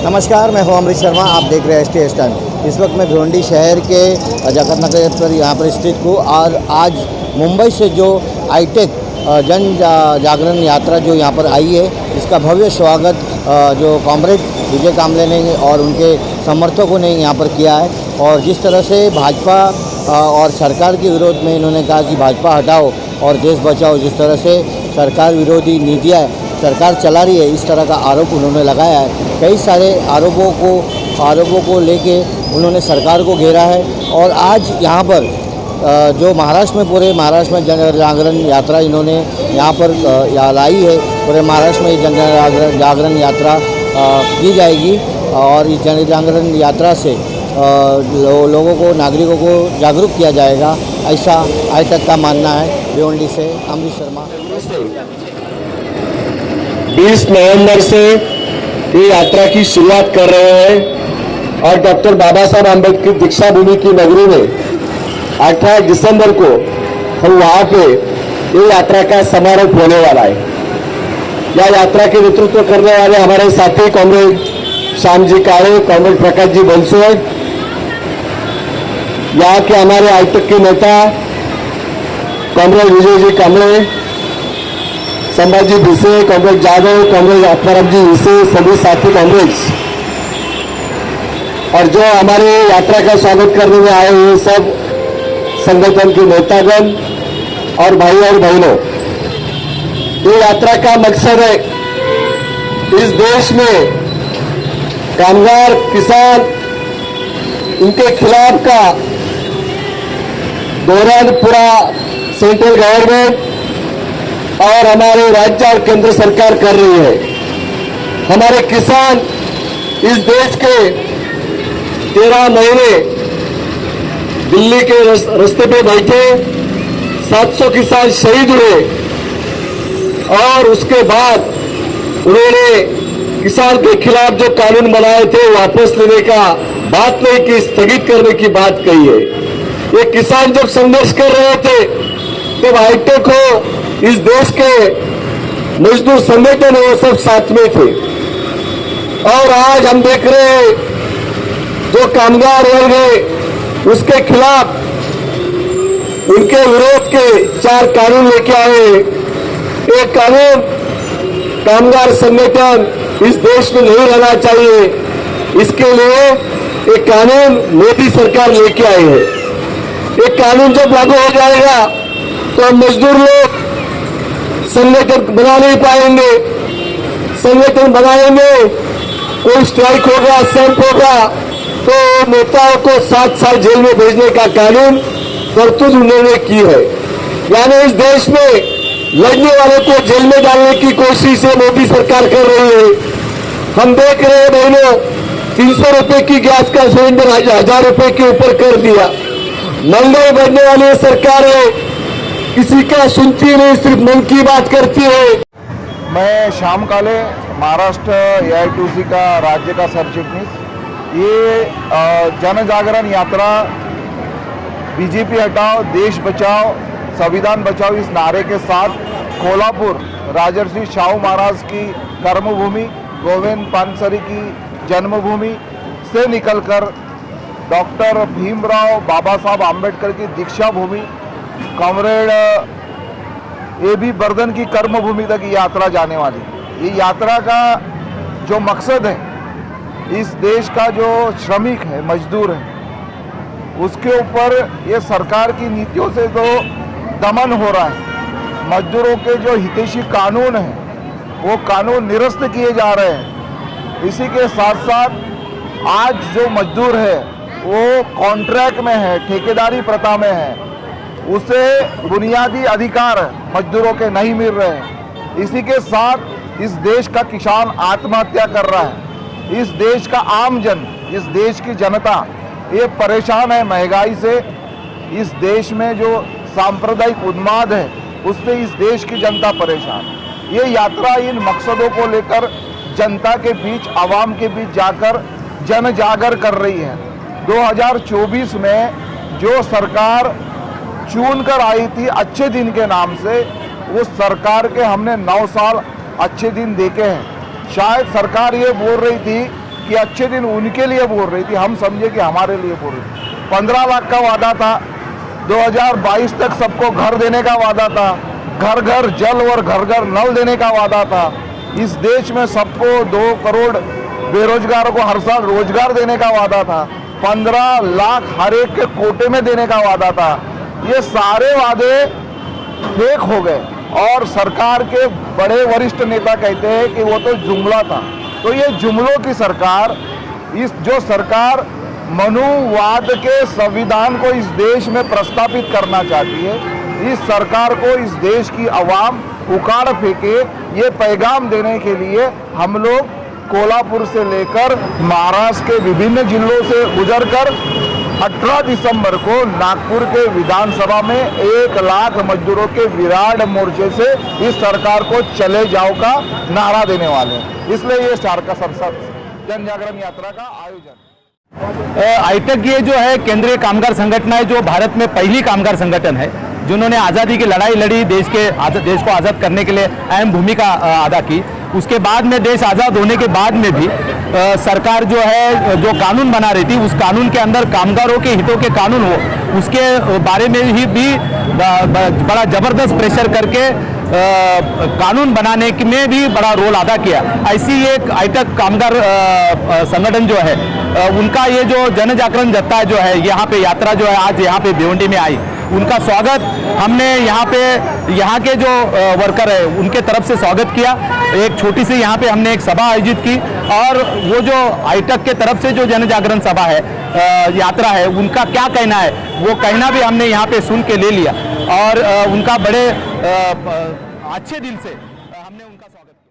नमस्कार, मैं हूं अमृत शर्मा। आप देख रहे हैं ST स्टैंड। इस वक्त मैं भिवंडी शहर के जगत नगर पर यहाँ पर स्थित हूँ और आज मुंबई से जो हाईटेक जन जागरण यात्रा जो यहाँ पर आई है, इसका भव्य स्वागत जो कॉमरेड विजय कामले ने और उनके समर्थकों ने यहाँ पर किया है। और जिस तरह से भाजपा और सरकार के विरोध में इन्होंने कहा कि भाजपा हटाओ और देश बचाओ, जिस तरह से सरकार विरोधी नीतियाँ सरकार चला रही है, इस तरह का आरोप उन्होंने लगाया है। कई सारे आरोपों को लेके उन्होंने सरकार को घेरा है। और आज यहाँ पर जो महाराष्ट्र में पूरे महाराष्ट्र में जन जागरण यात्रा इन्होंने यहाँ पर लाई है। पूरे महाराष्ट्र में जन जागरण यात्रा की जाएगी और इस जन जागरण यात्रा से लोगों को, नागरिकों को जागरूक किया जाएगा, ऐसा आज तक का मानना है। भिवंडी से अमृत शर्मा। 20 नवंबर से ये यात्रा की शुरुआत कर रहे हैं और डॉक्टर बाबा साहब आम्बेडकर दीक्षा भूमि की नगरी में 18 दिसंबर को हम वहां पे ये यात्रा का समारोह होने वाला है। यह यात्रा के नेतृत्व करने वाले हमारे साथी कॉमरेड श्याम जी काळे, कॉमरेड प्रकाश जी बंसोड़, यहाँ के हमारे हाईटेक के नेता कॉमरेड विजय जी कामले, संभाजी भिसे, कॉमरेड जाधव, कॉमरेड आत्माराम जी भिसे, सभी साथी कॉमरेड्स और जो हमारे यात्रा का स्वागत करने में आए हुए सब संगठन के नेतागण और भाई और बहनों, ये यात्रा का मकसद है इस देश में कामगार, किसान, इनके खिलाफ का दौरान पूरा सेंट्रल गवर्नमेंट और हमारे राज्य और केंद्र सरकार कर रही है। हमारे किसान इस देश के 13 महीने दिल्ली के रास्ते पे बैठे, 700 किसान शहीद हुए और उसके बाद उन्होंने किसान के खिलाफ जो कानून बनाए थे वापस लेने का बात नहीं की, स्थगित करने की बात कही है। ये किसान जब संघर्ष कर रहे थे तब हाईटेक हो, इस देश के मजदूर संगठन वो सब साथ में थे। और आज हम देख रहे हैं जो कामगार वर्ग है उसके खिलाफ, उनके विरोध के 4 कानून लेके आए। एक कानून, कामगार संगठन इस देश में नहीं रहना चाहिए, इसके लिए एक कानून मोदी सरकार लेके आई है। एक कानून जब लागू हो जाएगा तो मजदूर लोग संगठन बना नहीं पाएंगे। संगठन बनाएंगे, कोई स्ट्राइक होगा, संप होगा तो नेताओं को 7 साल जेल में भेजने का कानून तरतूद उन्होंने की है। यानी इस देश में लड़ने वाले को जेल में डालने की कोशिश है मोदी सरकार कर रही है। हम देख रहे हैं बहनों, 300 रुपए की गैस का सिलेंडर 1000 रुपए के ऊपर कर दिया। महंगाई बढ़ने वाली सरकार है, किसी का सुनती नहीं, सिर्फ मन की बात करती है। मैं श्याम काले, महाराष्ट्र AITUC का राज्य का सर चिटनीस। ये जन जागरण यात्रा बीजेपी हटाओ, देश बचाओ, संविधान बचाओ इस नारे के साथ कोल्हापुर राजर्षि शाहू महाराज की कर्मभूमि, गोविंद पानसरे की जन्मभूमि से निकलकर डॉक्टर भीमराव बाबा साहब आम्बेडकर की दीक्षा भूमि, कॉमरेड AB बर्दन की कर्मभूमि तक यात्रा जाने वाली। ये यात्रा का जो मकसद है, इस देश का जो श्रमिक है, मजदूर है, उसके ऊपर ये सरकार की नीतियों से जो दमन हो रहा है, मजदूरों के जो हितैषी कानून हैं वो कानून निरस्त किए जा रहे हैं। इसी के साथ साथ आज जो मजदूर है वो कॉन्ट्रैक्ट में है, ठेकेदारी प्रथा में है, उसे बुनियादी अधिकार मजदूरों के नहीं मिल रहे हैं। इसी के साथ इस देश का किसान आत्महत्या कर रहा है। इस देश का आम जन, इस देश की जनता ये परेशान है महंगाई से। इस देश में जो सांप्रदायिक उन्माद है उससे इस देश की जनता परेशान। ये यात्रा इन मकसदों को लेकर जनता के बीच, आवाम के बीच जाकर जन जागर कर रही है। 2024 में जो सरकार चुन कर आई थी अच्छे दिन के नाम से, उस सरकार के हमने 9 साल अच्छे दिन देखे हैं। शायद सरकार ये बोल रही थी कि अच्छे दिन उनके लिए बोल रही थी, हम समझे कि हमारे लिए बोल रही थी। 15 लाख का वादा था, 2022 तक सबको घर देने का वादा था, घर घर जल और घर घर नल देने का वादा था। इस देश में सबको 2 करोड़ बेरोजगारों को हर साल रोजगार देने का वादा था, 15 लाख हर एक के कोटे में देने का वादा था। ये सारे वादे फेक हो गए और सरकार के बड़े वरिष्ठ नेता कहते हैं कि वो तो जुमला था। तो ये जुमलों की सरकार, इस जो सरकार मनुवाद के संविधान को इस देश में प्रस्तावित करना चाहती है, इस सरकार को इस देश की आवाम उखाड़ फेंके, ये पैगाम देने के लिए हम लोग कोल्हापुर से लेकर महाराष्ट्र के विभिन्न जिलों से गुजरकर 18 दिसंबर को नागपुर के विधानसभा में 1 लाख मजदूरों के विराट मोर्चे से इस सरकार को चले जाओ का नारा देने वाले हैं। इसलिए ये का संसद जन जागरण यात्रा का आयोजन। आईटेक ये जो है केंद्रीय कामगार संगठन है, जो भारत में पहली कामगार संगठन है जिन्होंने आज़ादी की लड़ाई लड़ी, देश को आज़ाद करने के लिए अहम भूमिका अदा की। उसके बाद में देश आज़ाद होने के बाद में भी सरकार जो है जो कानून बना रही थी, उस कानून के अंदर कामगारों के हितों के कानून हो, उसके बारे में ही भी बड़ा ज़बरदस्त प्रेशर करके कानून बनाने में भी बड़ा रोल अदा किया। ऐसी एक आईटेक कामगार संगठन जो है, उनका ये जो जन जागरण जत्था जो है, यहाँ पे यात्रा जो है आज यहाँ पे भिवंडी में आई, उनका स्वागत हमने यहाँ पे यहाँ के जो वर्कर है उनके तरफ से स्वागत किया। एक छोटी सी यहाँ पे हमने एक सभा आयोजित की और वो जो आईटेक के तरफ से जो जन जागरण सभा है, यात्रा है, उनका क्या कहना है वो कहना भी हमने यहाँ पे सुन के ले लिया और उनका बड़े अच्छे दिल से हमने उनका स्वागत किया।